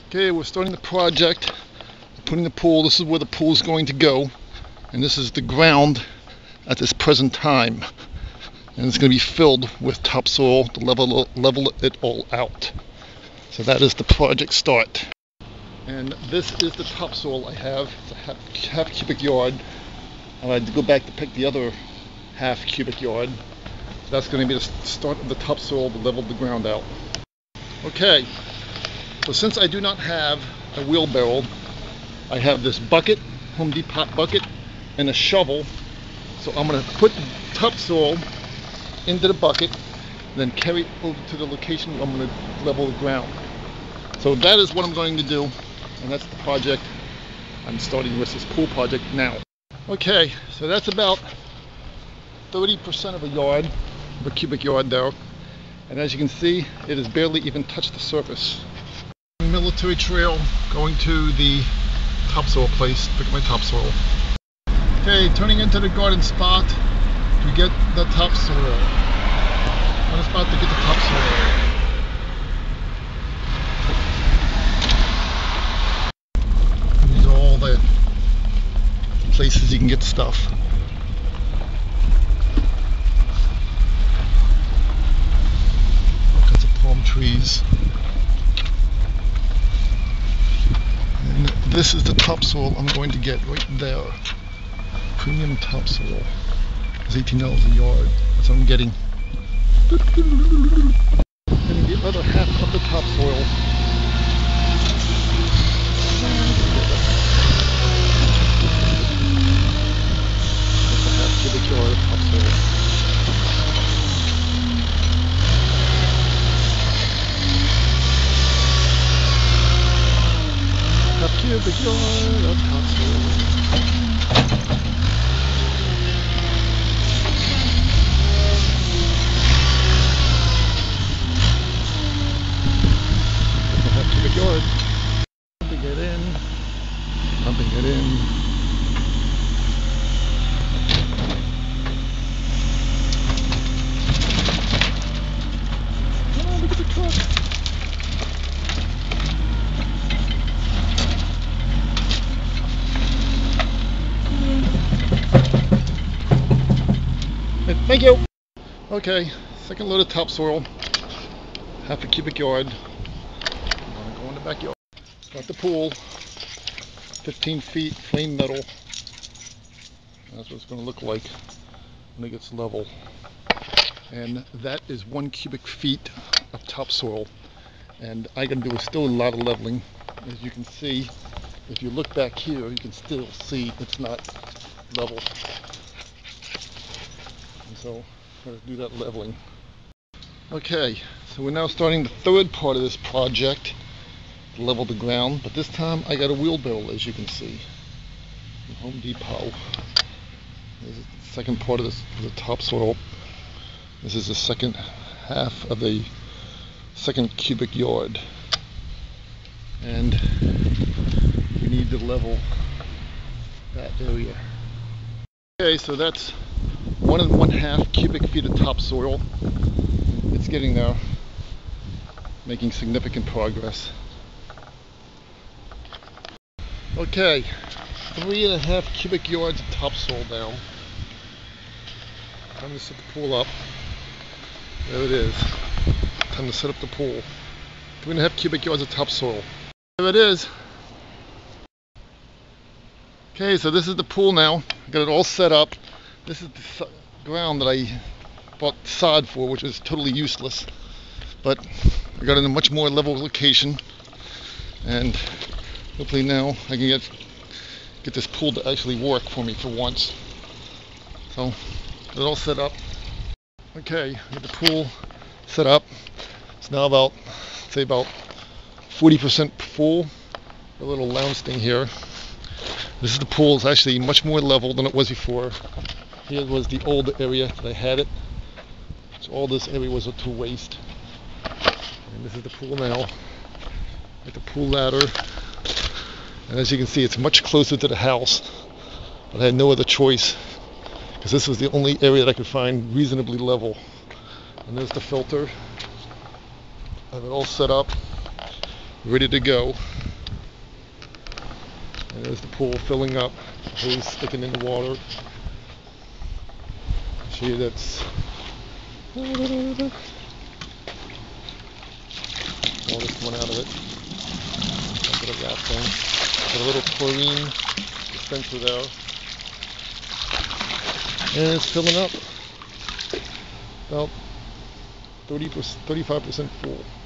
Okay, we're starting the project, putting the pool. This is where the pool is going to go, and this is the ground at this present time. And it's going to be filled with topsoil to level it all out. So that is the project start. And this is the topsoil I have. It's a half cubic yard. I had to go back to pick the other half cubic yard. So that's going to be the start of the topsoil to level the ground out. Okay, so since I do not have a wheelbarrow, I have this bucket, Home Depot bucket, and a shovel. So I'm going to put topsoil into the bucket, then carry it over to the location where I'm going to level the ground. So that is what I'm going to do, and that's the project. I'm starting with this pool project now. Okay, so that's about 30% of a yard, of a cubic yard there. And as you can see, it has barely even touched the surface. Military trail going to the topsoil place, pick my topsoil. Okay, turning into the garden spot to get the topsoil. One spot to get the topsoil. These are all the places you can get stuff. All kinds of palm trees. And this is the topsoil I'm going to get right there. Premium topsoil. It's $18 a yard. That's what I'm getting. Getting the other half of the topsoil. That's a half cubic yard of topsoil. Half cubic yard of topsoil. Yard. Pumping it in, pumping it in. Oh, look at the truck. Thank you. Okay, second load of topsoil, half a cubic yard. Go in the backyard. Got the pool, 15 feet plain metal. That's what it's going to look like when it gets level. And that is 1 cubic feet of topsoil. And I can do still a lot of leveling. As you can see, if you look back here, you can still see it's not level. And so I'm going to do that leveling. Okay, so we're now starting the third part of this project. Level the ground, but this time I got a wheelbarrow, as you can see, from Home Depot. This is the second part of the topsoil. This is the second half of the second cubic yard, and we need to level that area. Okay, so that's 1 1/2 cubic feet of topsoil. It's getting there, making significant progress. Okay, 3 1/2 cubic yards of topsoil down. Time to set the pool up. There it is. Time to set up the pool. 3 1/2 cubic yards of topsoil. There it is. Okay, so this is the pool now. I got it all set up. This is the ground that I bought sod for, which is totally useless. But I got it in a much more level location, and hopefully now I can get this pool to actually work for me for once. So it's all set up. Okay, get the pool set up. It's now about 40% full. A little lounge thing here. This is the pool. It's actually much more level than it was before. Here was the old area that I had it. So all this area was to waste. And this is the pool now. With the pool ladder. And as you can see, it's much closer to the house, but I had no other choice because this was the only area that I could find reasonably level. And there's the filter. I have it all set up. ready to go. And there's the pool filling up, hose sticking in the water. See, that's water's coming out of it. A bit of that thing. Got a little chlorine dispenser there. And it's filling up. About 35% full.